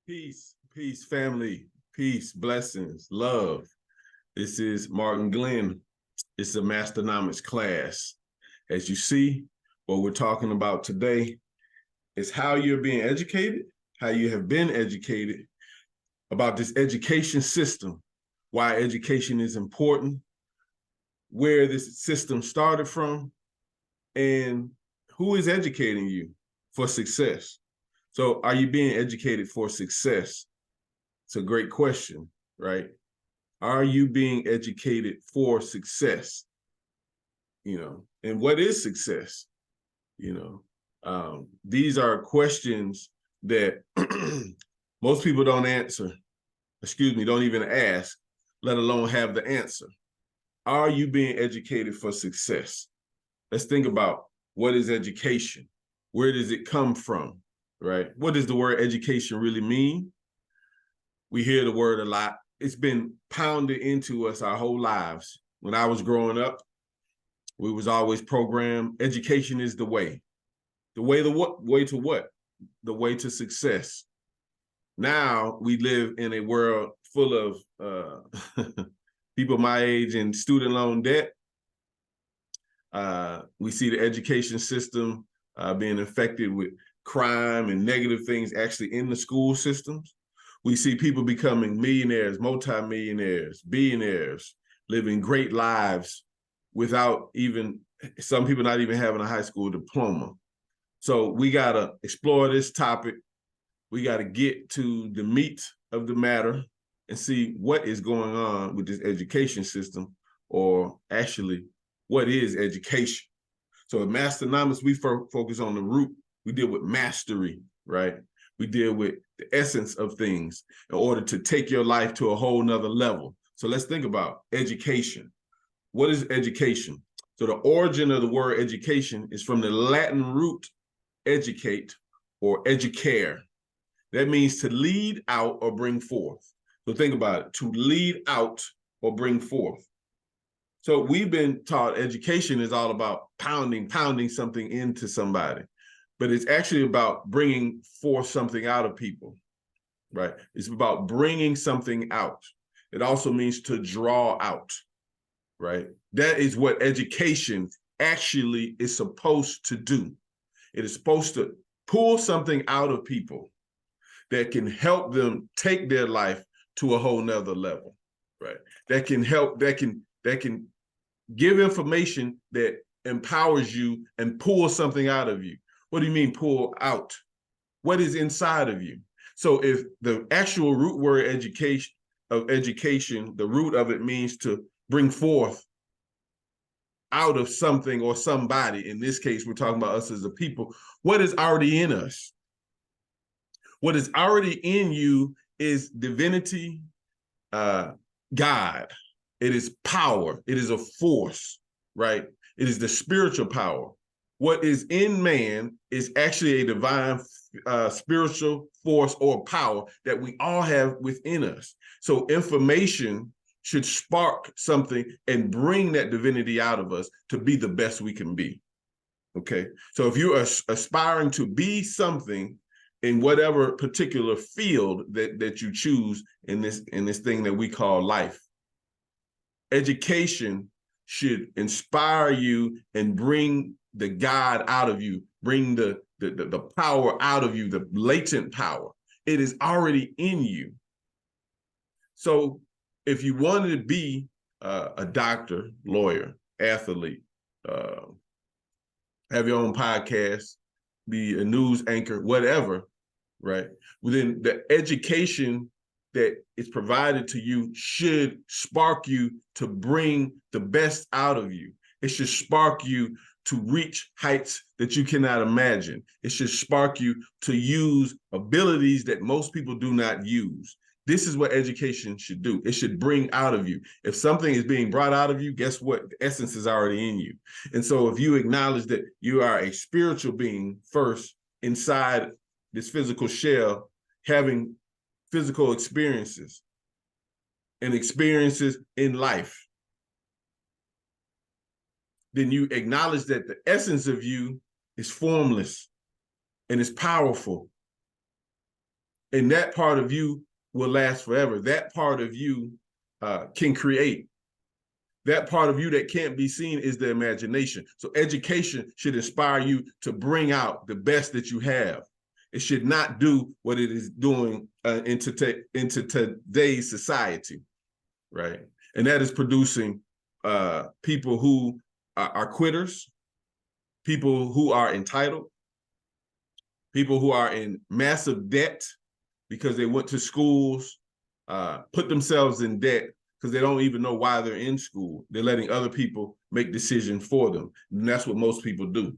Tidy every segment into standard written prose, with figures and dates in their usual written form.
Peace, family, peace, blessings, love. This is Martin Glenn. It's a Masternomics class. As you see, what we're talking about today is how you're being educated, how you have been educated, about this education system, why education is important, where this system started from, and who is educating you for success. So are you being educated for success? It's a great question, right? Are you being educated for success? And what is success? These are questions that most people don't answer, don't even ask, let alone have the answer. Are you being educated for success? Let's think about, what is education? Where does it come from, right? What does the word education really mean? We hear the word a lot. It's been pounded into us our whole lives. When I was growing up, we was always programmed, education is the way. The way to what? Way to what? The way to success. Now we live in a world full of people my age in student loan debt. We see the education system being infected with crime and negative things actually in the school systems. We see people becoming millionaires, multimillionaires, billionaires, living great lives without even, some people not even having a high school diploma. So we gotta explore this topic. We gotta get to the meat of the matter and see what is going on with this education system, or actually, what is education? So at Masternomics, we focus on the root. We deal with mastery, right? We deal with the essence of things in order to take your life to a whole nother level. So let's think about education. What is education? So the origin of the word education is from the Latin root educate or educare. That means to lead out or bring forth. So think about it, to lead out or bring forth. So we've been taught education is all about pounding something into somebody, but it's actually about bringing forth something out of people, right? It's about bringing something out. It also means to draw out, right? That is what education actually is supposed to do. It is supposed to pull something out of people that can help them take their life to a whole nother level, right? That can help, that can give information that empowers you and pull something out of you. What do you mean pull out? What is inside of you? So if the actual root word education, the root of it means to bring forth out of something or somebody. In this case, we're talking about us as a people. What is already in us? What is already in you is divinity, God. It is power. It is a force, right? It is the spiritual power. What is in man is actually a divine spiritual force or power that we all have within us. So information should spark something and bring that divinity out of us to be the best we can be. Okay. So if you're aspiring to be something in whatever particular field that you choose in this thing that we call life, education should inspire you and bring the God out of you, bring the power out of you, the latent power. It is already in you. So if you wanted to be a doctor, lawyer, athlete, have your own podcast, be a news anchor, whatever, right? Well, then the education that is provided to you should spark you to bring the best out of you. It should spark you to reach heights that you cannot imagine. It should spark you to use abilities that most people do not use. This is what education should do. It should bring out of you. If something is being brought out of you, guess what? The essence is already in you. And so if you acknowledge that you are a spiritual being first inside this physical shell, having physical experiences and experiences in life, then you acknowledge that the essence of you is formless and is powerful. And that part of you will last forever. That part of you can create. That part of you that can't be seen is the imagination. So education should inspire you to bring out the best that you have. It should not do what it is doing into today's society, right? And that is producing people who are quitters, people who are entitled, people who are in massive debt because they went to schools, put themselves in debt because they don't even know why they're in school. They're letting other people make decisions for them. And that's what most people do.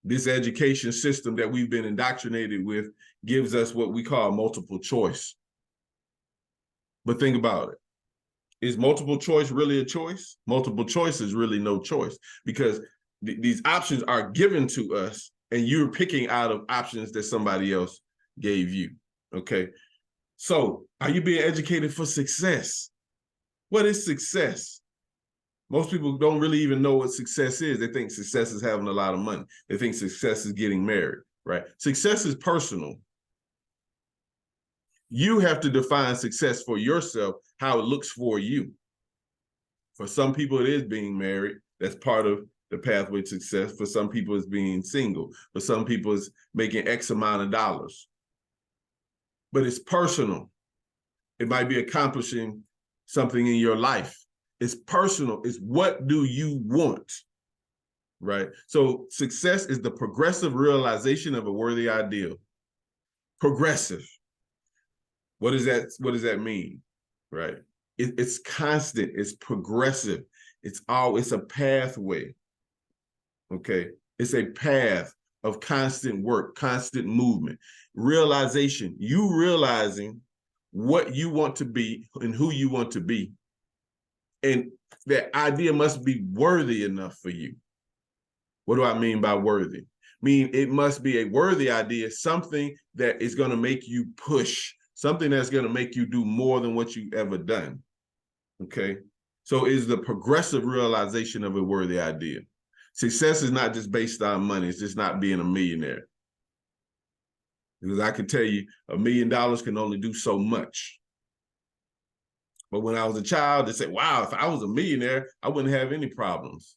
This education system that we've been indoctrinated with gives us what we call multiple choice. But think about it. Is multiple choice really a choice? Multiple choice is really no choice, because these options are given to us and you're picking out of options that somebody else gave you, okay? So are you being educated for success? What is success? Most people don't really even know what success is. They think success is having a lot of money. They think success is getting married, right? Success is personal. You have to define success for yourself, how it looks for you. For some people, it is being married. That's part of the pathway to success. For some people, it's being single. For some people, it's making X amount of dollars. But it's personal. It might be accomplishing something in your life. It's personal. It's what do you want, right? So success is the progressive realization of a worthy ideal. Progressive. What does that mean, right? It's constant. It's progressive. It's a pathway, okay? It's a path of constant work, constant movement, realization. You realizing what you want to be and who you want to be. And that idea must be worthy enough for you. What do I mean by worthy? It must be a worthy idea, something that is going to make you push, something that's going to make you do more than what you've ever done, okay? So it's the progressive realization of a worthy idea. Success is not just based on money. It's just not being a millionaire. Because I can tell you, $1 million can only do so much. But when I was a child, they said, wow, if I was a millionaire, I wouldn't have any problems.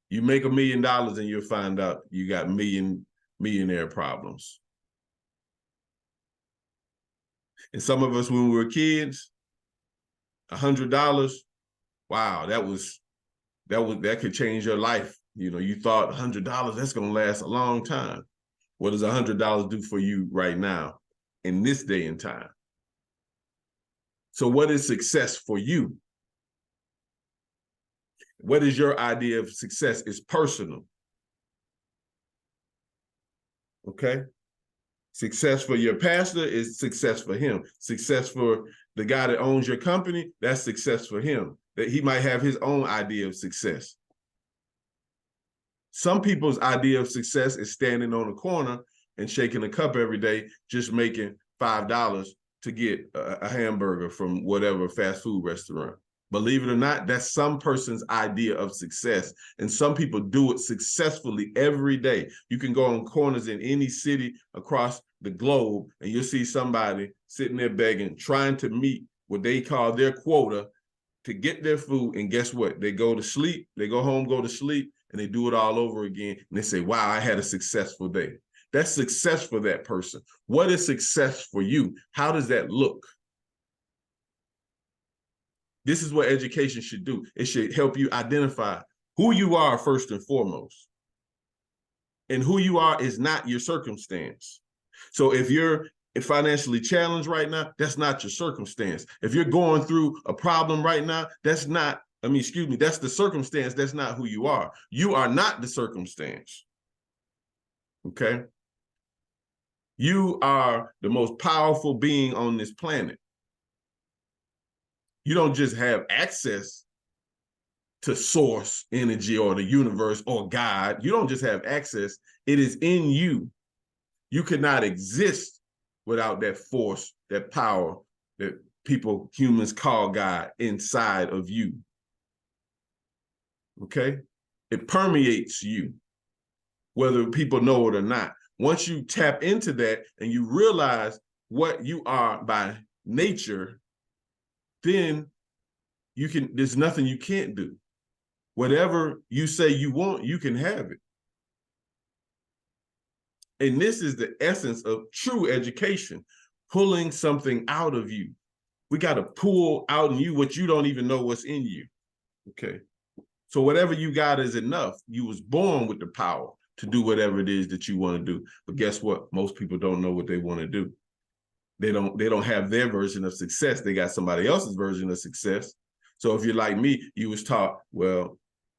You make $1 million and you'll find out you got millionaire problems. And some of us, when we were kids, $100, wow, that could change your life. You know, you thought $100, that's gonna last a long time. What does $100 do for you right now in this day and time? So what is success for you? What is your idea of success? It's personal. Okay? Success for your pastor is success for him. Success for the guy that owns your company, that's success for him. That he might have his own idea of success. Some people's idea of success is standing on a corner and shaking a cup every day, just making $5 to get a hamburger from whatever fast food restaurant. Believe it or not, that's some person's idea of success. And some people do it successfully every day. You can go on corners in any city across the globe and you'll see somebody sitting there begging, trying to meet what they call their quota to get their food. And guess what? They go to sleep, they go home, go to sleep, and they do it all over again. And they say, wow, I had a successful day. That's success for that person. What is success for you? How does that look? This is what education should do. It should help you identify who you are first and foremost. And who you are is not your circumstance. So if you're financially challenged right now, that's not your circumstance. If you're going through a problem right now, that's the circumstance. That's not who you are. You are not the circumstance. Okay? You are the most powerful being on this planet. You don't just have access to source energy or the universe or God. You don't just have access. It is in you. You could not exist without that force, that power that humans call God inside of you. Okay? It permeates you, whether people know it or not. Once you tap into that and you realize what you are by nature, then there's nothing you can't do. Whatever you say you want, you can have it. And this is the essence of true education, pulling something out of you. We got to pull out in you what you don't even know what's in you. Okay. So whatever you got is enough. You was born with the power to do whatever it is that you want to do. But guess what? Most people don't know what they want to do. They don't have their version of success. They got somebody else's version of success. So if you're like me, you was taught, well,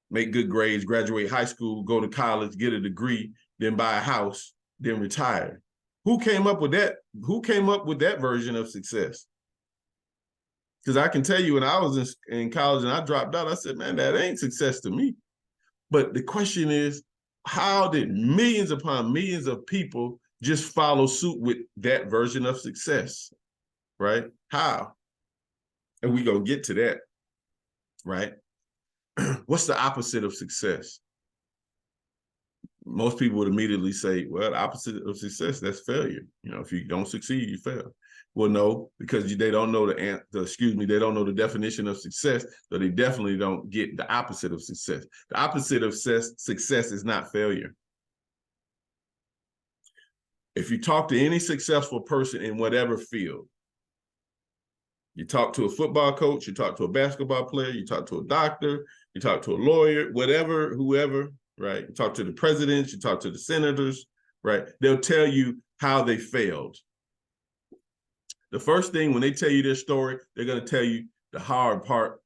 make good grades, graduate high school, go to college, get a degree, then buy a house, then retire. Who came up with that? Who came up with that version of success? Because I can tell you when I was in college and I dropped out, I said, man, that ain't success to me. But the question is, how did millions upon millions of people just follow suit with that version of success, right? How? And we're going to get to that, right? What's the opposite of success? Most people would immediately say, well, the opposite of success, that's failure. You know, if you don't succeed, you fail. Well, no, because they don't know they don't know the definition of success, so they definitely don't get the opposite of success. The opposite of success is not failure. If you talk to any successful person in whatever field, you talk to a football coach, you talk to a basketball player, you talk to a doctor, you talk to a lawyer, whatever, whoever, right? You talk to the presidents, you talk to the senators, right? They'll tell you how they failed. The first thing when they tell you their story, they're going to tell you the hard part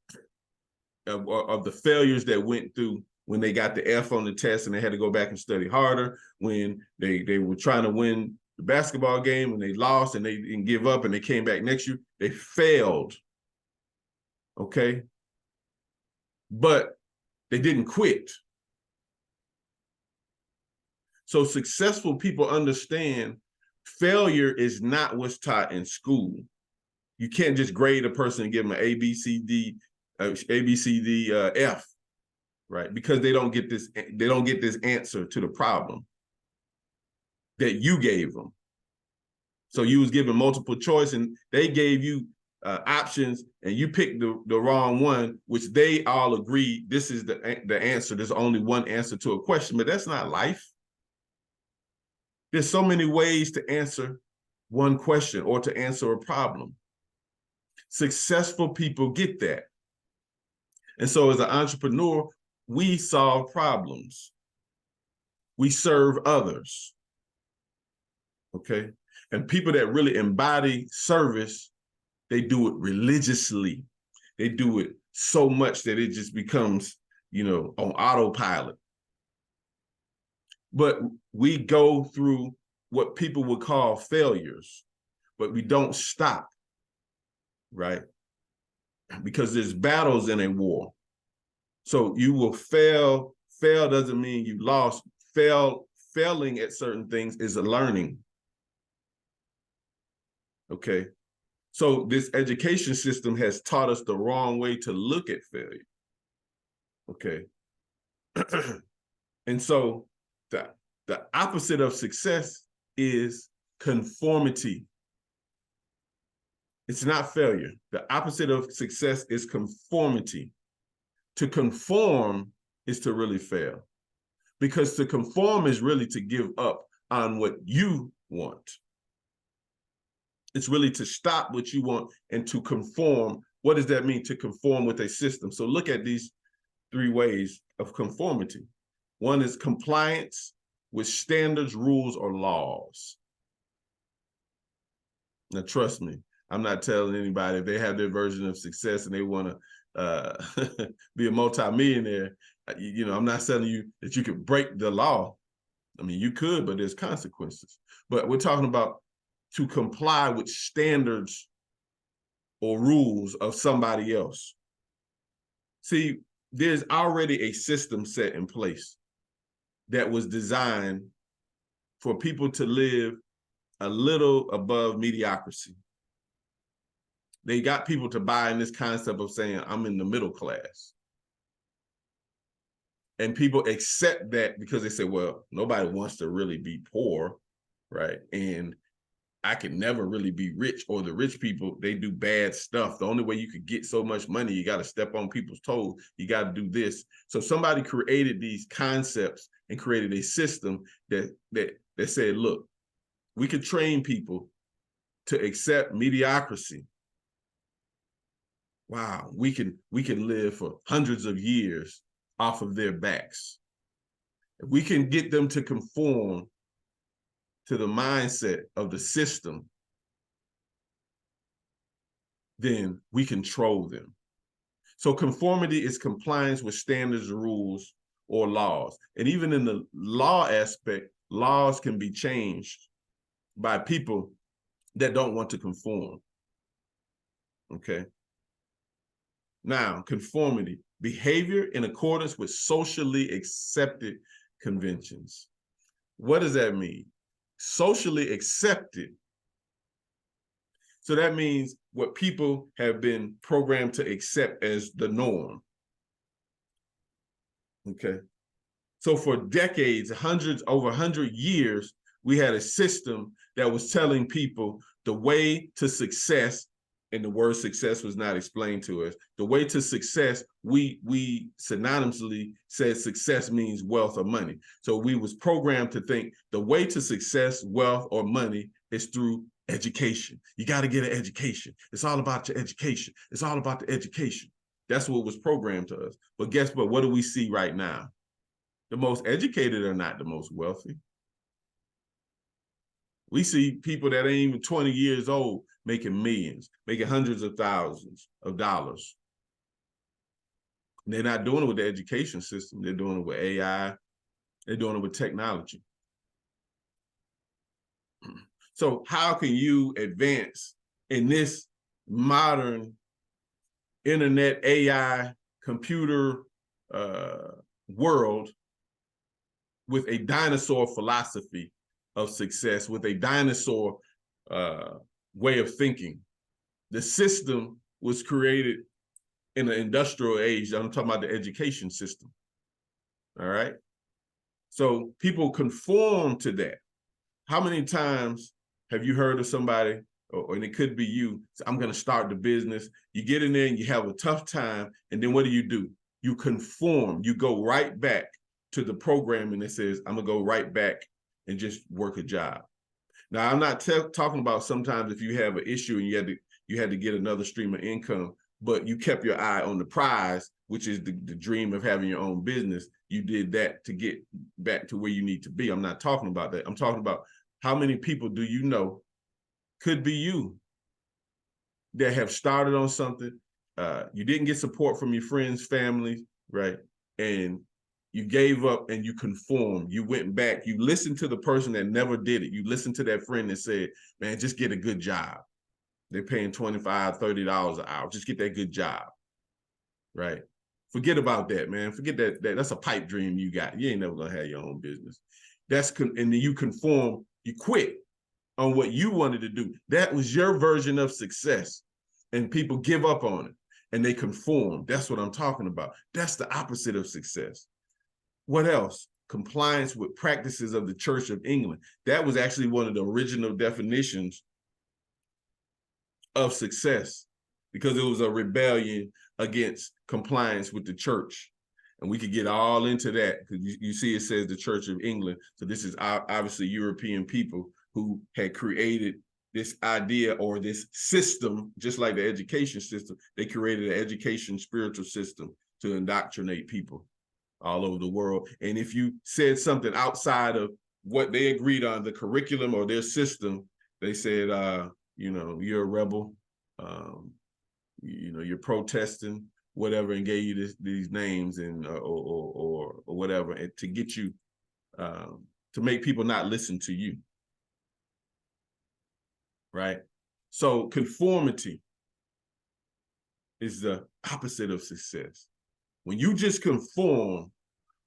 of the failures that went through when they got the F on the test and they had to go back and study harder, when they were trying to win the basketball game, when they lost and they didn't give up and they came back next year, they failed, okay? But they didn't quit. So successful people understand failure is not what's taught in school. You can't just grade a person and give them an A, B, C, D, F, right? Because they don't get this answer to the problem that you gave them. So you was given multiple choice and they gave you options and you picked the wrong one, which they all agreed this is the answer. There's only one answer to a question, but that's not life. There's so many ways to answer one question or to answer a problem. Successful people get that. And so as an entrepreneur, we solve problems. We serve others, okay? And people that really embody service, they do it religiously. They do it so much that it just becomes, you know, on autopilot. But we go through what people would call failures, but we don't stop, right? Because there's battles in a war. So you will fail. Fail doesn't mean you lost. Failing at certain things is a learning. Okay. So this education system has taught us the wrong way to look at failure. Okay. And so the opposite of success is conformity. It's not failure. The opposite of success is conformity. To conform is to really fail. Because to conform is really to give up on what you want. It's really to stop what you want and to conform. What does that mean, to conform with a system? So look at these three ways of conformity. One is compliance with standards, rules, or laws. Now, trust me, I'm not telling anybody if they have their version of success and they want to be a multimillionaire, you know, I'm not telling you that you could break the law. I mean, you could, but there's consequences. But we're talking about to comply with standards or rules of somebody else. See, there's already a system set in place that was designed for people to live a little above mediocrity. They got people to buy in this concept of saying, I'm in the middle class. And people accept that because they say, well, nobody wants to really be poor, right? And I can never really be rich, or the rich people, they do bad stuff. The only way you could get so much money, you got to step on people's toes. You got to do this. So somebody created these concepts and created a system that said, look, we could train people to accept mediocrity. Wow, we can live for hundreds of years off of their backs. If we can get them to conform to the mindset of the system, then we control them. So conformity is compliance with standards, rules, or laws. And even in the law aspect, laws can be changed by people that don't want to conform. Okay. Now, conformity, behavior in accordance with socially accepted conventions. What does that mean? Socially accepted. So that means what people have been programmed to accept as the norm. Okay. So for decades, over 100 years, we had a system that was telling people the way to success, and the word success was not explained to us. The way to success, we synonymously said success means wealth or money. So we was programmed to think the way to success, wealth, or money is through education. You got to get an education. It's all about your education. It's all about the education. That's what was programmed to us. But guess what? What do we see right now? The most educated are not the most wealthy. We see people that ain't even 20 years old making millions, making hundreds of thousands of dollars. And they're not doing it with the education system. They're doing it with AI. They're doing it with technology. So how can you advance in this modern internet, AI, computer world with a dinosaur philosophy of success, with a dinosaur way of thinking? The system was created in the industrial age. I'm talking about the education system. All right. So people conform to that. How many times have you heard of somebody, and it could be you, I'm going to start the business. You get in there and you have a tough time. And then what do? You conform. You go right back to the programming that says, I'm going to go right back and just work a job. Now, I'm not talking about sometimes if you have an issue and you had to get another stream of income, but you kept your eye on the prize, which is the dream of having your own business. You did that to get back to where you need to be. I'm not talking about that. I'm talking about how many people do you know, could be you, that have started on something. You didn't get support from your friends, family, right? And you gave up and you conformed. You went back. You listened to the person that never did it. You listened to that friend that said, man, just get a good job. They're paying $25, $30 an hour. Just get that good job, right? Forget about that, man. Forget that. That's a pipe dream you got. You ain't never gonna have your own business. And then you conform. You quit on what you wanted to do. That was your version of success. And people give up on it and they conform. That's what I'm talking about. That's the opposite of success. What else? Compliance with practices of the Church of England. That was actually one of the original definitions of success, because it was a rebellion against compliance with the church. And we could get all into that, because you see it says the Church of England. So this is obviously European people who had created this idea or this system, just like the education system. They created an education spiritual system to indoctrinate people all over the world. And if you said something outside of what they agreed on, the curriculum or their system, they said, you're a rebel, you're protesting, whatever, and gave you these names and or whatever, and to get you to make people not listen to you. Right? So conformity is the opposite of success. When you just conform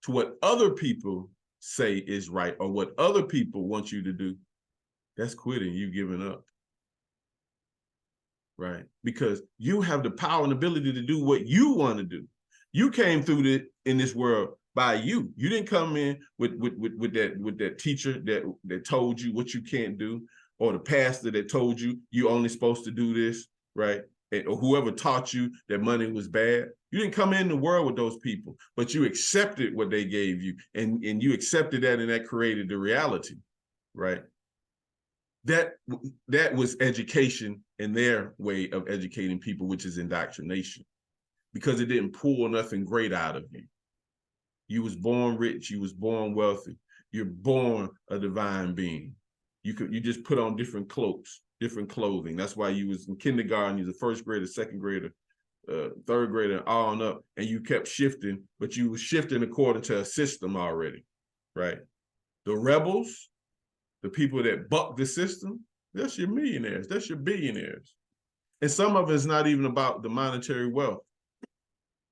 to what other people say is right or what other people want you to do, that's quitting. You've given up. Right? Because you have the power and ability to do what you want to do. You came through in this world by you. You didn't come in with that teacher that told you what you can't do, or the pastor that told you you only supposed to do this, right? Or whoever taught you that money was bad. You didn't come in the world with those people, but you accepted what they gave you, and you accepted that, and that created the reality, right? That was education in their way of educating people, which is indoctrination, because it didn't pull nothing great out of you. You was born rich, you was born wealthy, you're born a divine being. You just put on different cloaks, different clothing. That's why you was in kindergarten, you was a first grader, second grader, third grader, on up, and you kept shifting, but you were shifting according to a system already, right? The rebels, the people that buck the system, that's your millionaires, that's your billionaires. And some of it's not even about the monetary wealth,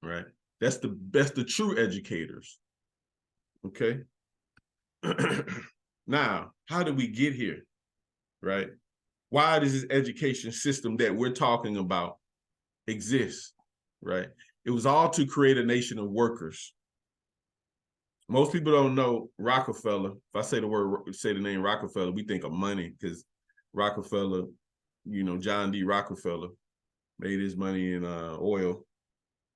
right? That's the true educators, okay? Now, how did we get here, right? Why does this education system that we're talking about exist, right? It was all to create a nation of workers. Most people don't know Rockefeller. If I say the name Rockefeller, we think of money, because Rockefeller, you know, John D. Rockefeller made his money in oil,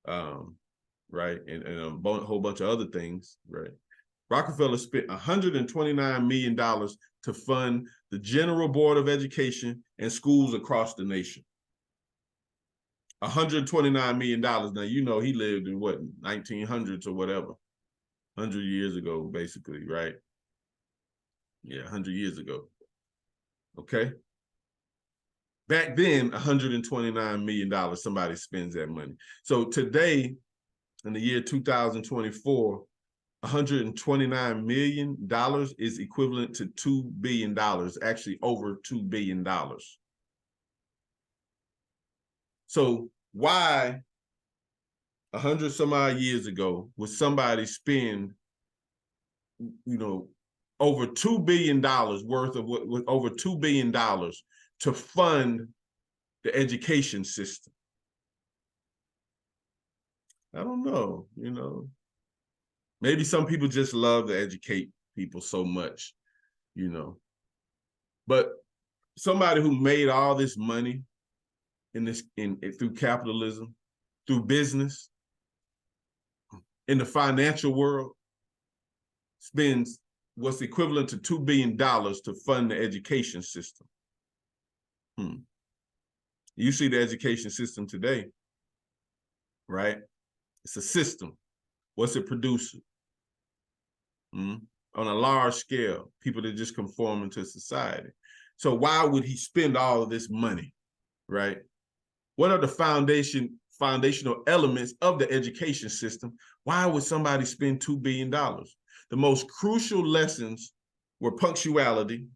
right? And a whole bunch of other things, right? Rockefeller spent $129 million to fund the General Board of Education and schools across the nation. $129 million. Now, you know, he lived in what, 1900s or whatever, 100 years ago, basically, right? Yeah, 100 years ago. Okay. Back then, $129 million, somebody spends that money. So today, in the year 2024, $129 million is equivalent to $2 billion, actually over $2 billion. So why 100 some odd years ago would somebody spend, you know, over $2 billion worth of over $2 billion to fund the education system? I don't know, you know. Maybe some people just love to educate people so much, you know. But somebody who made all this money through capitalism, through business, in the financial world, spends what's equivalent to $2 billion to fund the education system. You see the education system today, right? It's a system. What's it producing? On a large scale, people that just conform into society. So why would he spend all of this money, right? What are the foundational elements of the education system? Why would somebody spend $2 billion? The most crucial lessons were punctuality,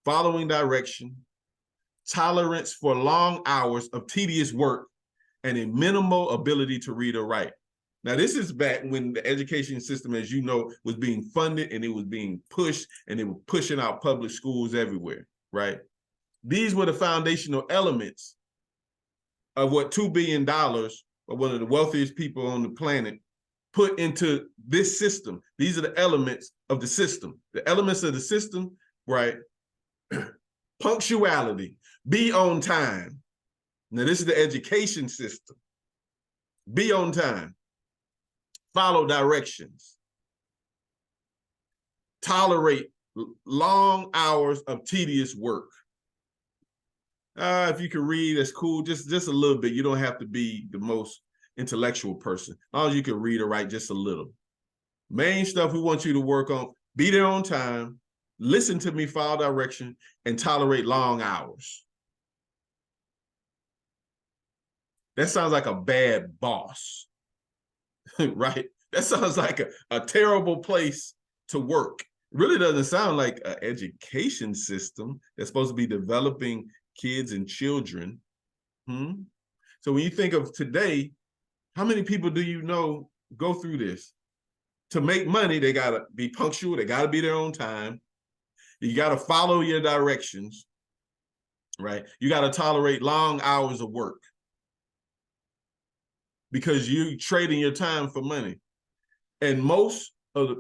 following direction, tolerance for long hours of tedious work, and a minimal ability to read or write. Now, this is back when the education system, as you know, was being funded and it was being pushed, and they were pushing out public schools everywhere, right? These were the foundational elements of what $2 billion, or one of the wealthiest people on the planet, put into this system. These are the elements of the system. The elements of the system, right? Punctuality, be on time. Now, this is the education system. Be on time. Follow directions. Tolerate long hours of tedious work. If you can read, that's cool. Just a little bit. You don't have to be the most intellectual person. As long as you can read or write just a little. Main stuff we want you to work on: be there on time, listen to me, follow direction, and tolerate long hours. That sounds like a bad boss, right? That sounds like a terrible place to work. It really doesn't sound like an education system that's supposed to be developing kids and children. So when you think of today, how many people do you know go through this? To make money, they gotta be punctual, they gotta be there on time. You gotta follow your directions, right? You gotta tolerate long hours of work, because you're trading your time for money. And most of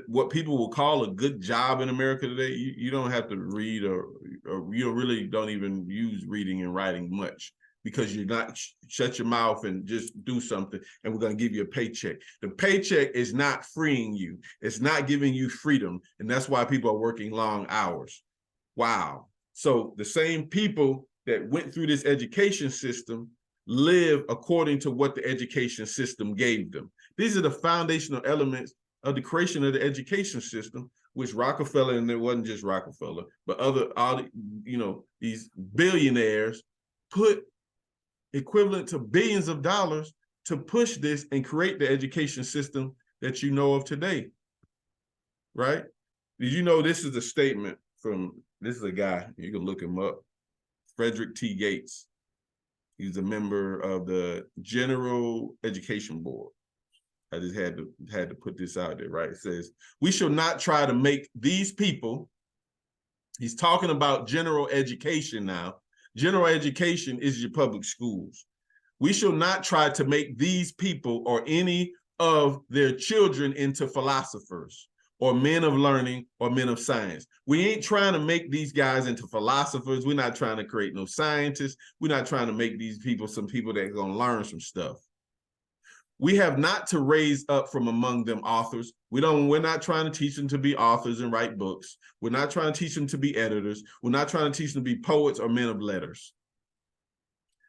what people will call a good job in America today, you don't have to read or you really don't even use reading and writing much, because you're not shut your mouth and just do something and we're going to give you a paycheck. The paycheck is not freeing you. It's not giving you freedom. And that's why people are working long hours. Wow. So the same people that went through this education system live according to what the education system gave them. These are the foundational elements of the creation of the education system, which Rockefeller, and it wasn't just Rockefeller, but these billionaires put equivalent to billions of dollars to push this and create the education system that you know of today, right? Did you know this is a statement this is a guy, you can look him up, Frederick T. Gates. He's a member of the General Education Board. I just had to put this out there, right? It says, we shall not try to make these people, he's talking about general education now. General education is your public schools. We shall not try to make these people or any of their children into philosophers or men of learning or men of science. We ain't trying to make these guys into philosophers. We're not trying to create no scientists. We're not trying to make these people some people that are going to learn some stuff. We have not to raise up from among them authors. We're not trying to teach them to be authors and write books. We're not trying to teach them to be editors. We're not trying to teach them to be poets or men of letters.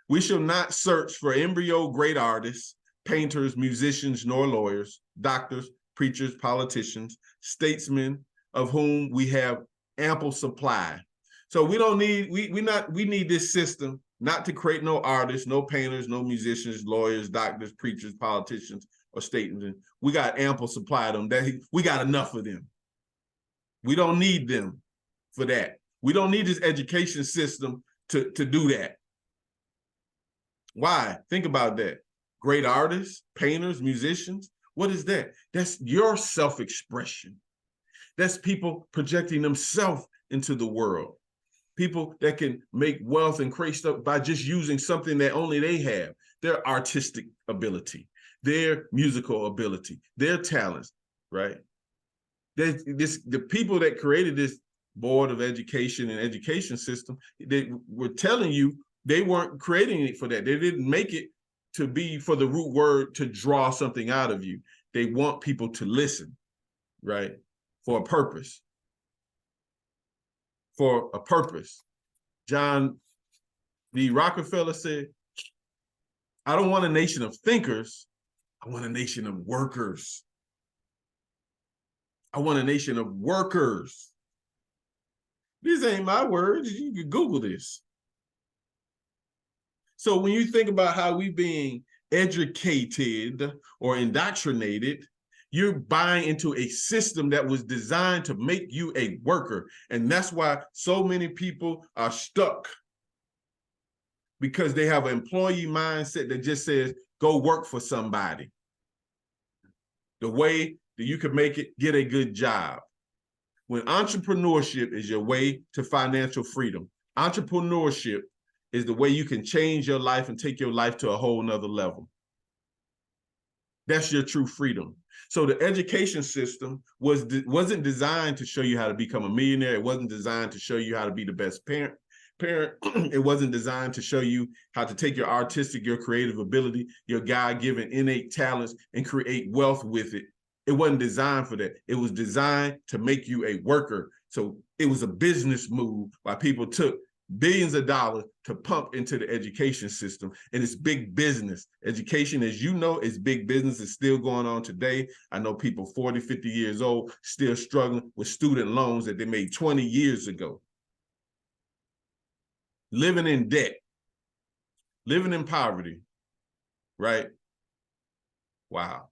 We shall not search for embryo great artists, painters, musicians, nor lawyers, doctors, preachers, politicians, statesmen, of whom we have ample supply. So we don't need, we need this system not to create no artists, no painters, no musicians, lawyers, doctors, preachers, politicians, or statesmen. We got ample supply of them. We got enough of them. We don't need them for that. We don't need this education system to do that. Why? Think about that. Great artists, painters, musicians. What is that? That's your self-expression. That's people projecting themselves into the world. People that can make wealth and create stuff by just using something that only they have. Their artistic ability, their musical ability, their talents, right? The people that created this Board of Education and education system, they were telling you they weren't creating it for that. They didn't make it to be for the root word to draw something out of you. They want people to listen, right? For a purpose. For a purpose. John D. Rockefeller said, I don't want a nation of thinkers. I want a nation of workers. I want a nation of workers. These ain't my words. You can Google this. So when you think about how we being educated or indoctrinated, you're buying into a system that was designed to make you a worker. And that's why so many people are stuck, because they have an employee mindset that just says, go work for somebody. The way that you can make it, get a good job. When entrepreneurship is your way to financial freedom, entrepreneurship is the way you can change your life and take your life to a whole nother level. That's your true freedom. So the education system wasn't designed to show you how to become a millionaire. It wasn't designed to show you how to be the best parent. It wasn't designed to show you how to take your artistic, your creative ability, your God-given innate talents and create wealth with it. It wasn't designed for that. It was designed to make you a worker. So it was a business move by people took billions of dollars to pump into the education system. And it's big business. Education, as you know, is big business. It's still going on today. I know people 40, 50 years old still struggling with student loans that they made 20 years ago. Living in debt, living in poverty, right? Wow.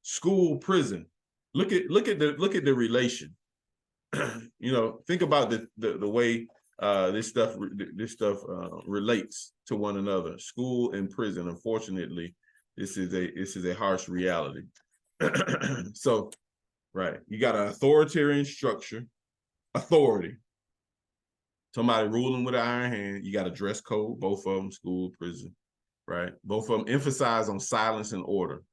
School, prison. Look at the relation. You know, think about the way this stuff relates to one another. School and prison. Unfortunately, this is a harsh reality. So, right, you got an authoritarian structure, authority. Somebody ruling with an iron hand. You got a dress code, both of them, school, prison, right? Both of them emphasize on silence and order.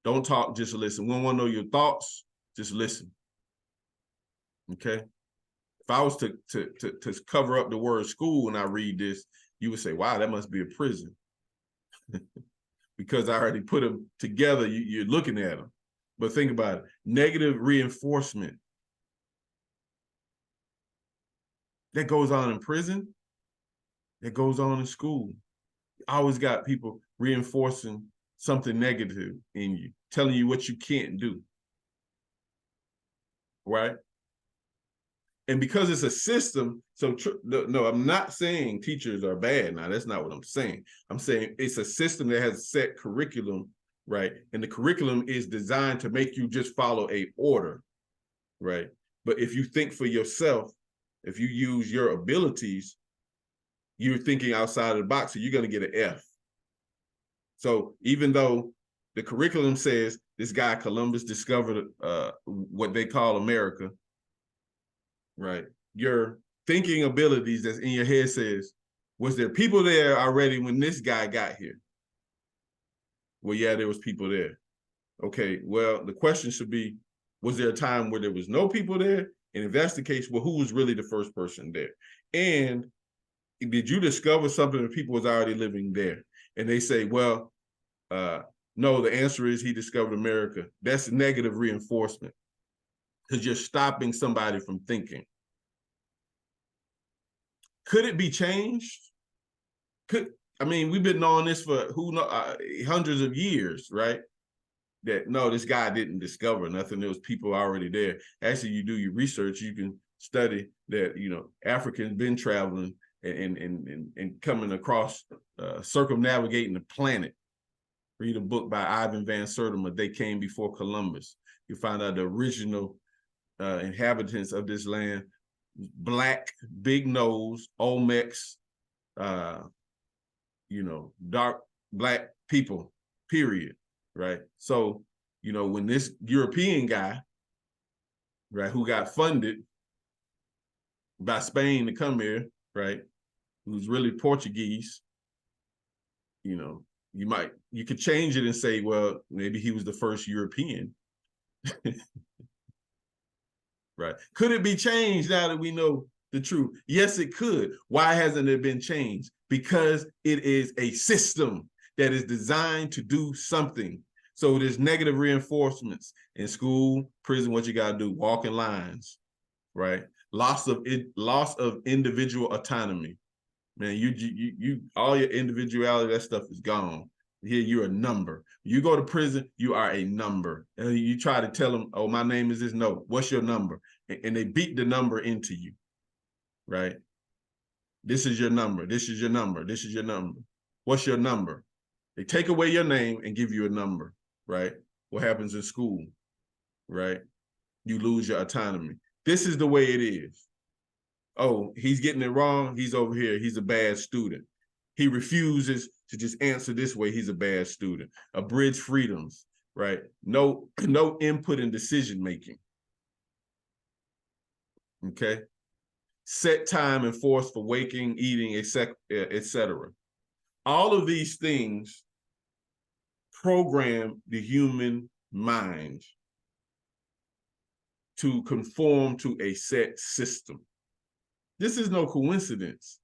Don't talk, just listen. We don't want to know your thoughts, just listen. Okay? If I was to cover up the word school when I read this, you would say, wow, that must be a prison. Because I already put them together, you're looking at them. But think about it, negative reinforcement. That goes on in prison, that goes on in school. You always got people reinforcing something negative in you, telling you what you can't do, right? And because it's a system, so no, I'm not saying teachers are bad. Now, that's not what I'm saying. I'm saying it's a system that has a set curriculum, right? And the curriculum is designed to make you just follow a order, right? But if you think for yourself, if you use your abilities, you're thinking outside of the box, so you're going to get an F. So even though the curriculum says this guy Columbus discovered what they call America, right? Your thinking abilities that's in your head says, was there people there already when this guy got here? Well, yeah, there was people there. Okay, well, the question should be, was there a time where there was no people there? And if that's the case, well, who was really the first person there? And did you discover something that people was already living there? And they say, well, no, the answer is he discovered America. That's negative reinforcement because you're stopping somebody from thinking. Could it be changed? I mean, we've been on this for hundreds of years, right? That no, this guy didn't discover nothing. There was people already there. Actually, you do your research, you can study that, you know, Africans been traveling and coming across, circumnavigating the planet. Read a book by Ivan Van Sertima, They Came Before Columbus. You find out the original inhabitants of this land, Black, big nose, Olmecs, you know, dark Black people, period, right? So, you know, when this European guy, right, who got funded by Spain to come here, right, who's really Portuguese, you know, you could change it and say, well, maybe he was the first European. Right. Could it be changed now that we know the truth? Yes, it could. Why hasn't it been changed? Because it is a system that is designed to do something. So there's negative reinforcements in school, prison. What you got to do? Walk in lines, right? Loss of individual autonomy. Man, you all your individuality, that stuff is gone. Here, you're a number. You go to prison, you are a number. And you try to tell them, oh, my name is this. No, what's your number? And they beat the number into you, right? This is your number. This is your number. This is your number. What's your number? They take away your name and give you a number, right? What happens in school, right? You lose your autonomy. This is the way it is. Oh, he's getting it wrong. He's over here. He's a bad student. He refuses to just answer this way. He's a bad student. Abridged freedoms, right? No input in decision making. Okay. Set time and force for waking, eating, etc. All of these things program the human mind to conform to a set system. This is no coincidence.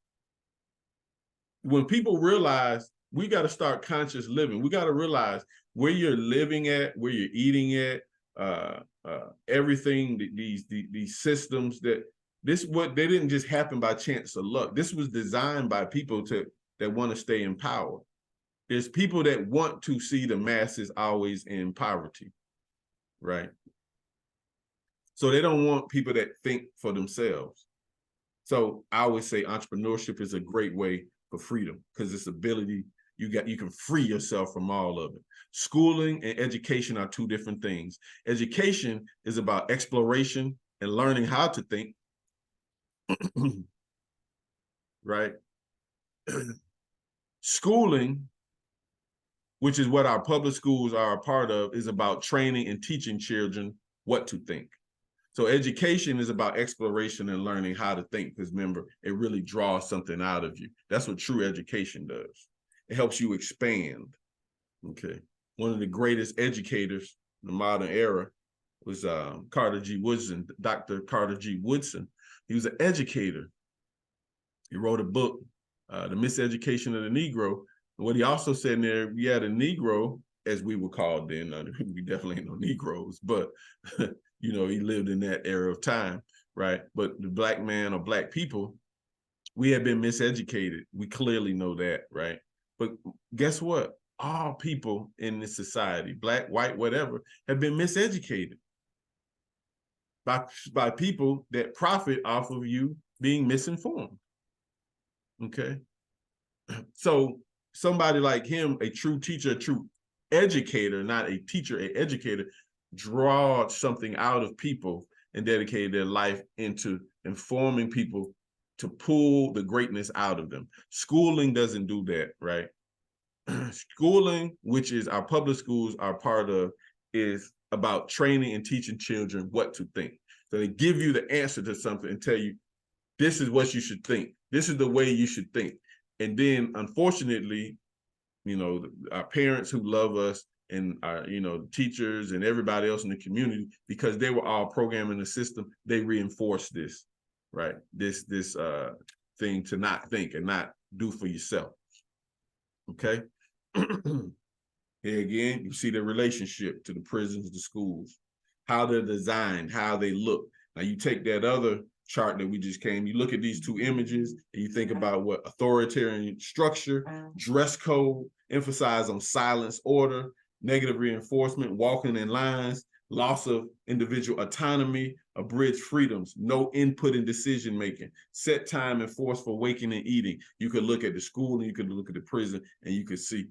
When people realize we got to start conscious living, we got to realize where you're living at, where you're eating at, everything, these systems that they didn't just happen by chance or luck. This was designed by people that want to stay in power. There's people that want to see the masses always in poverty, right? So they don't want people that think for themselves. So I always say entrepreneurship is a great way for freedom because it's ability, you can free yourself from all of it. Schooling and education are two different things. Education is about exploration and learning how to think, right? Schooling, which is what our public schools are a part of, is about training and teaching children what to think. So education is about exploration and learning how to think, because remember, it really draws something out of you. That's what true education does. It helps you expand, okay? one of the greatest educators in the modern era was Carter G. Woodson, Dr. Carter G. Woodson. He was an educator. He wrote a book, The Miseducation of the Negro. What he also said in there, yeah, the Negro, as we were called then, we definitely ain't no Negroes, but you know, he lived in that era of time, right? But the black man or black people, we have been miseducated. We clearly know that, right? But guess what? All people in this society, black, white, whatever, have been miseducated by people that profit off of you being misinformed. Okay. So somebody like him, a true teacher, a true educator, not a teacher, an educator, draw something out of people and dedicated their life into informing people to pull the greatness out of them. Schooling doesn't do that, right? Schooling, which is our public schools are part of, is about training and teaching children what to think. So they give you the answer to something and tell you, this is what you should think. This is the way you should think. And then, unfortunately, you know, our parents who love us and our, you know, teachers and everybody else in the community, because they were all programming the system, they reinforce this, right? This thing to not think and not do for yourself. Okay. Here again, you see the relationship to the prisons, the schools, how they're designed, how they look. Now you take that other chart that we just came, you look at these two images and you think about what authoritarian structure, dress code, emphasize on silence, order, negative reinforcement, walking in lines, loss of individual autonomy, abridged freedoms, no input in decision making, set time and force for waking and eating. You could look at the school and you could look at the prison and you could see,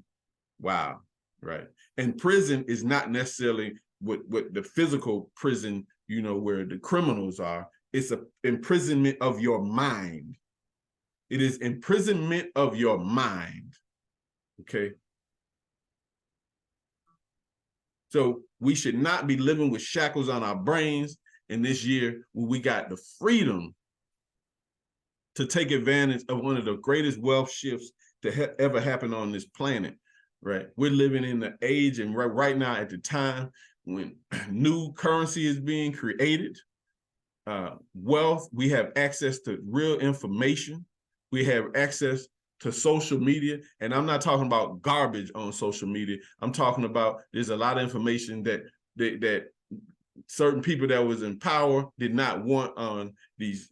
wow, right? And prison is not necessarily what the physical prison, you know, where the criminals are. It's an imprisonment of your mind. It is imprisonment of your mind, okay? So we should not be living with shackles on our brains in this year when we got the freedom to take advantage of one of the greatest wealth shifts to ever happen on this planet, right? We're living in the age and right now at the time when new currency is being created, wealth, we have access to real information. We have access to social media. And I'm not talking about garbage on social media. I'm talking about there's a lot of information that certain people that was in power did not want on these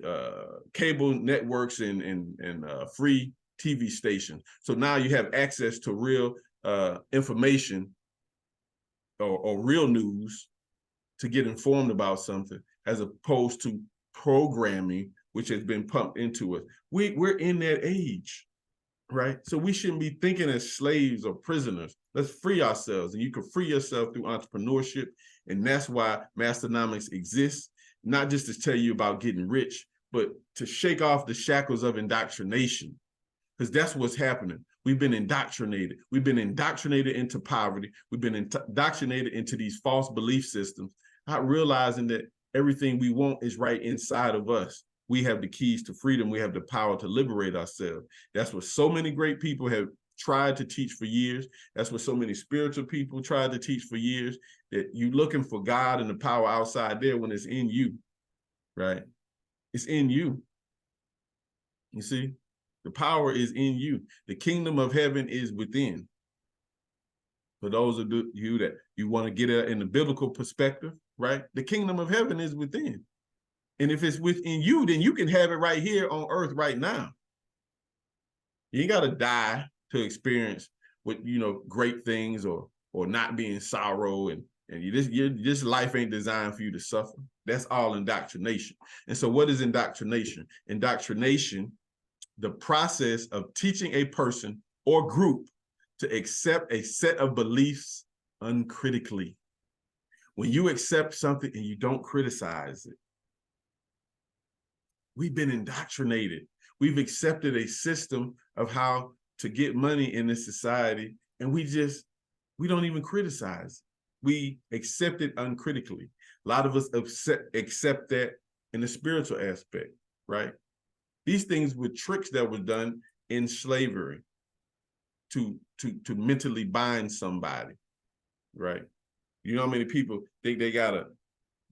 cable networks and free TV stations. So now you have access to real information or real news to get informed about something, as opposed to programming, which has been pumped into us. We're in that age, right? So we shouldn't be thinking as slaves or prisoners. Let's free ourselves, and you can free yourself through entrepreneurship. And that's why Masternomics exists, not just to tell you about getting rich, but to shake off the shackles of indoctrination, because that's what's happening. We've been indoctrinated. We've been indoctrinated into poverty. We've been indoctrinated into these false belief systems, not realizing that everything we want is right inside of us. We have the keys to freedom. We have the power to liberate ourselves. That's what so many great people have tried to teach for years. That's what so many spiritual people tried to teach for years, that you're looking for God and the power outside there when it's in you, right? It's in you. You see? The power is in you. The kingdom of heaven is within. For those of you that you want to get it in the biblical perspective, right? The kingdom of heaven is within. And if it's within you, then you can have it right here on earth right now. You ain't got to die to experience what, you know, great things or not be in sorrow, and this life ain't designed for you to suffer. That's all indoctrination. And so what is indoctrination? Indoctrination, the process of teaching a person or group to accept a set of beliefs uncritically. When you accept something and you don't criticize it, we've been indoctrinated. We've accepted a system of how to get money in this society, and we don't even criticize. We accept it uncritically. A lot of us accept that in the spiritual aspect, right? These things were tricks that were done in slavery to mentally bind somebody. right? You know how many people think they gotta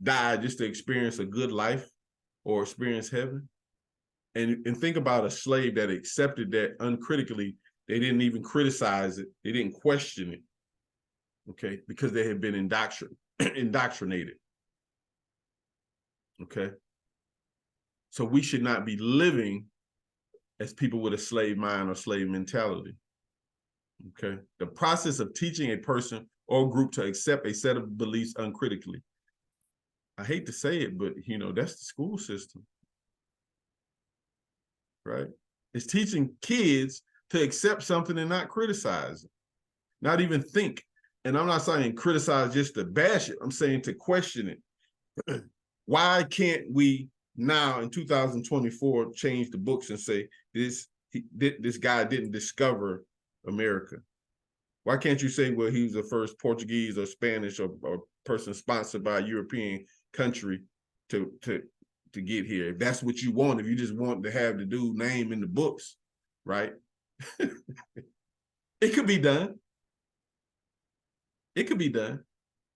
die just to experience a good life or experience heaven? And think about a slave that accepted that uncritically. They didn't even criticize it. They didn't question it, okay? Because they had been indoctrinated, okay? So we should not be living as people with a slave mind or slave mentality, okay? The process of teaching a person or group to accept a set of beliefs uncritically. I hate to say it, but you know, that's the school system, right? It's teaching kids to accept something and not criticize it, not even think. And I'm not saying criticize just to bash it. I'm saying to question it. Why can't we now in 2024 change the books and say this guy didn't discover America? Why can't you say, well, he was the first Portuguese or Spanish or person sponsored by a European country to get here? If that's what you want, if you just want to have the dude name in the books, right? It could be done. It could be done.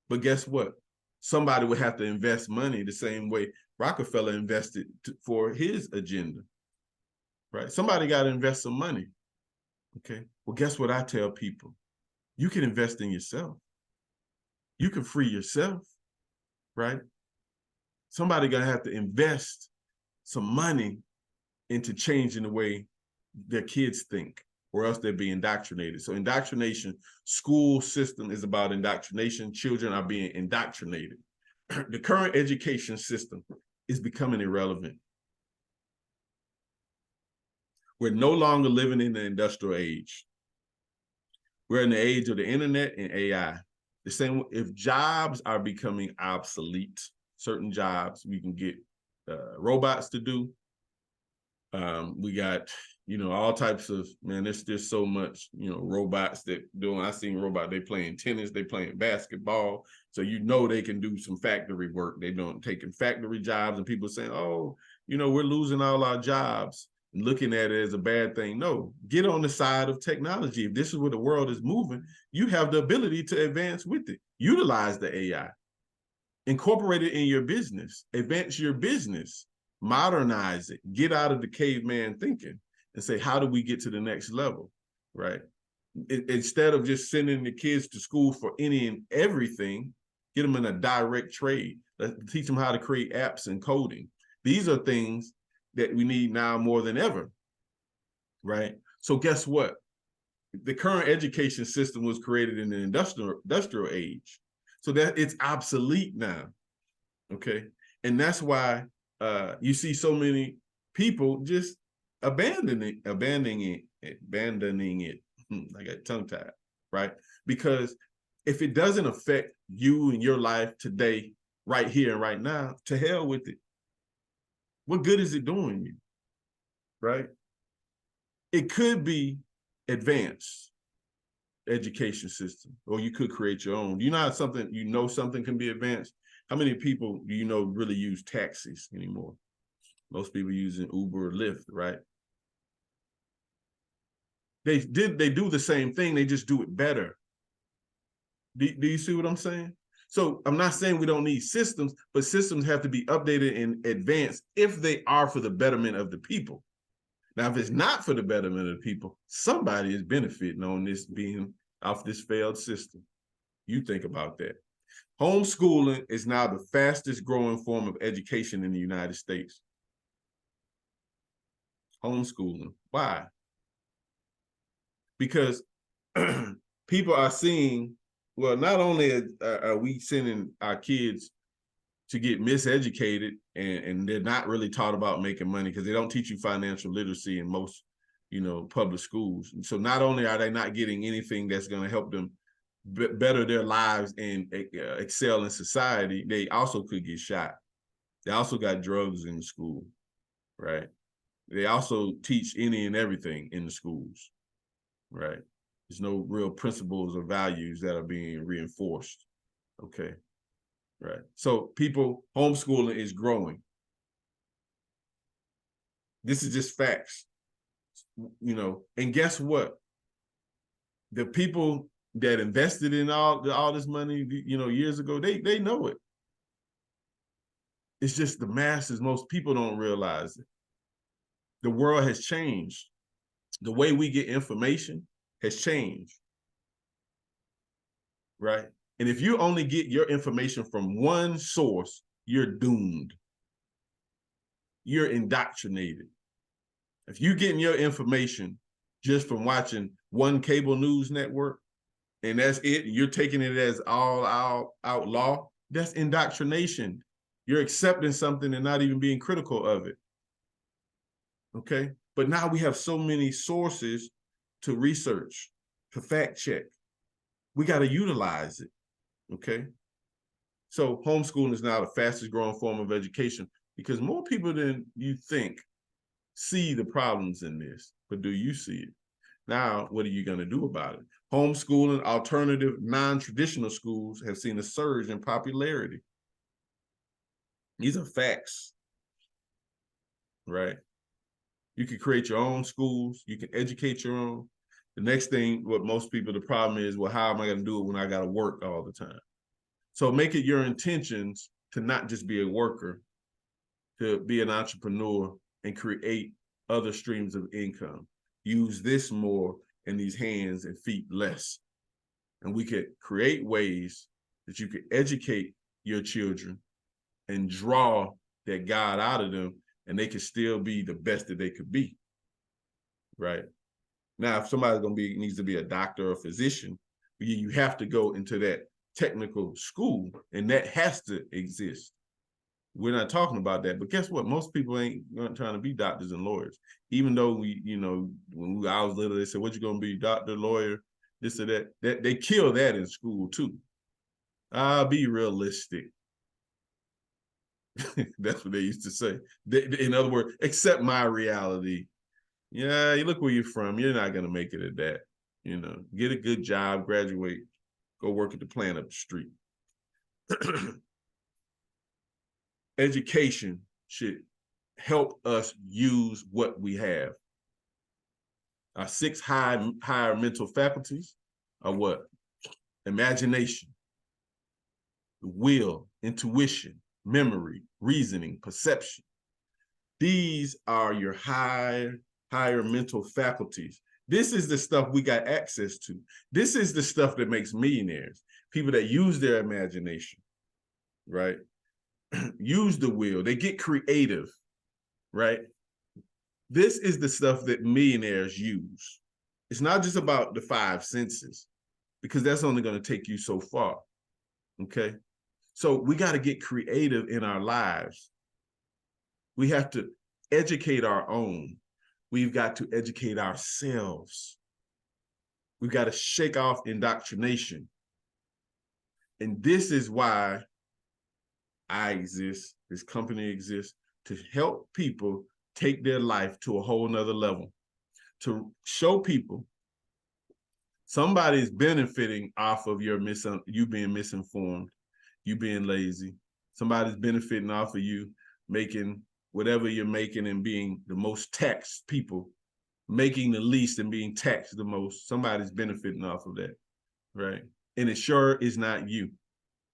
But guess what? Somebody would have to invest money the same way Rockefeller invested for his agenda, right? Somebody got to invest some money, okay? Well, guess what I tell people? You can invest in yourself. You can free yourself, right? Somebody gonna have to invest some money into changing the way their kids think, or else they'll be indoctrinated. So indoctrination, school system is about indoctrination. Children are being indoctrinated. The current education system is becoming irrelevant. We're no longer living in the industrial age. We're in the age of the internet and AI. The same, if jobs are becoming obsolete, certain jobs we can get robots to do. We got, you know, all types of, man, there's so much, you know, robots that doing, I seen robots, they playing tennis, they playing basketball. So, you know, they can do some factory work. They don't taking factory jobs, and people saying, oh, you know, we're losing all our jobs and looking at it as a bad thing. No, get on the side of technology. If this is where the world is moving, you have the ability to advance with it. Utilize the AI, incorporate it in your business, advance your business, modernize it, get out of the caveman thinking and say, how do we get to the next level, right? Instead of just sending the kids to school for any and everything, get them in a direct trade. Let's teach them how to create apps and coding. These are things that we need now more than ever, right? So guess what? The current education system was created in the industrial age. So that it's obsolete now, okay? And that's why you see so many people just abandoning it. I got tongue-tied, right? Because if it doesn't affect you and your life today, right here and right now, to hell with it. What good is it doing you, right? It could be advanced education system, or you could create your own. You know how something can be advanced? How many people do you know really use taxis anymore? Most people using Uber or Lyft, right? They do the same thing, they just do it better. Do you see what I'm saying? So I'm not saying we don't need systems, but systems have to be updated and advanced if they are for the betterment of the people. Now, if it's not for the betterment of the people, somebody is benefiting on this being off this failed system. You think about that. Homeschooling is now the fastest growing form of education in the United States. Homeschooling. Why? Because people are seeing, well, not only are we sending our kids to get miseducated and they're not really taught about making money because they don't teach you financial literacy in most, you know, public schools. And so not only are they not getting anything that's going to help them better their lives and excel in society, they also could get shot. They also got drugs in the school, right? They also teach any and everything in the schools, right? There's no real principles or values that are being reinforced, okay? Right. So homeschooling is growing. This is just facts, you know, and guess what? The people that invested in all this money, years ago, they know it. It's just the masses, most people don't realize it. The world has changed. The way we get information has changed, right? And if you only get your information from one source, you're doomed. You're indoctrinated. If you're getting your information just from watching one cable news network, and that's it, you're taking it as all out law, that's indoctrination. You're accepting something and not even being critical of it. Okay? But now we have so many sources to research, to fact check. We got to utilize it. Okay? So homeschooling is now the fastest growing form of education because more people than you think see the problems in this. But do you see it? Now, what are you going to do about it? Homeschooling, alternative, non-traditional schools have seen a surge in popularity. These are facts, right? You can create your own schools. You can educate your own. The next thing, what most people, the problem is, well, how am I going to do it when I got to work all the time? So make it your intentions to not just be a worker, to be an entrepreneur and create other streams of income. Use this more and these hands and feet less. And we could create ways that you could educate your children and draw that God out of them, and they could still be the best that they could be, right? Now, if somebody's needs to be a doctor or physician, you have to go into that technical school, and that has to exist. We're not talking about that, but guess what? Most people ain't trying to be doctors and lawyers. Even though when I was little, they said, "What you gonna be, doctor, lawyer, this or that?" That they kill that in school too. I'll be realistic. That's what they used to say. In other words, accept my reality. Yeah, you look where you're from. You're not gonna make it at that. Get a good job, graduate, go work at the plant up the street. Education should help us use what we have. Our 6 higher mental faculties are what? Imagination, will, intuition, memory, reasoning, perception. These are your higher mental faculties. This is the stuff we got access to. This is the stuff that makes millionaires. People that use their imagination, right? Use the will. They get creative, right? This is the stuff that millionaires use. It's not just about the 5 senses, because that's only going to take you so far, okay? So we got to get creative in our lives. We have to educate our own. We've got to educate ourselves. We've got to shake off indoctrination. And this is why I exist, this company exists, to help people take their life to a whole nother level, to show people somebody's benefiting off of you being misinformed, you being lazy. Somebody's benefiting off of you making whatever you're making and being the most taxed people, making the least and being taxed the most. Somebody's benefiting off of that, right? And it sure is not you.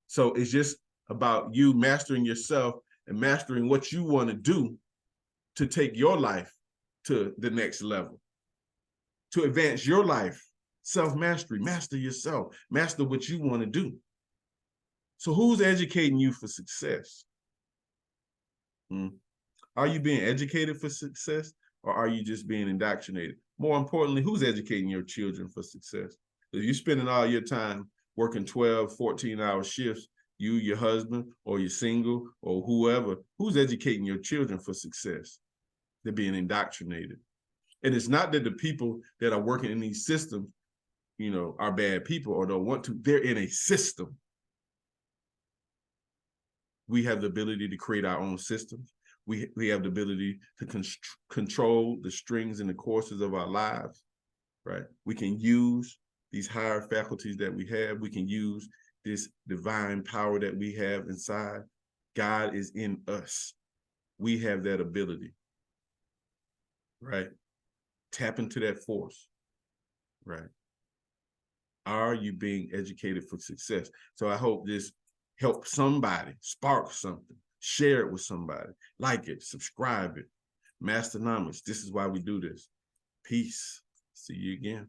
So it's just about you mastering yourself and mastering what you want to do to take your life to the next level, to advance your life. Self-mastery, master yourself, master what you want to do. So who's educating you for success? Are you being educated for success, or are you just being indoctrinated? More importantly, who's educating your children for success? If you're spending all your time working 12, 14-hour shifts, you, your husband, or you're single, or whoever, who's educating your children for success? They're being indoctrinated. And it's not that the people that are working in these systems, are bad people or don't want to. They're in a system. We have the ability to create our own systems. We have the ability to control the strings and the courses of our lives, right? We can use these higher faculties that we have. We can use this divine power that we have inside. God is in us. We have that ability, right? Tap into that force, right? Are you being educated for success? So I hope this helped somebody, spark something, share it with somebody, like it, subscribe it. Masternomics, this is why we do this. Peace. See you again.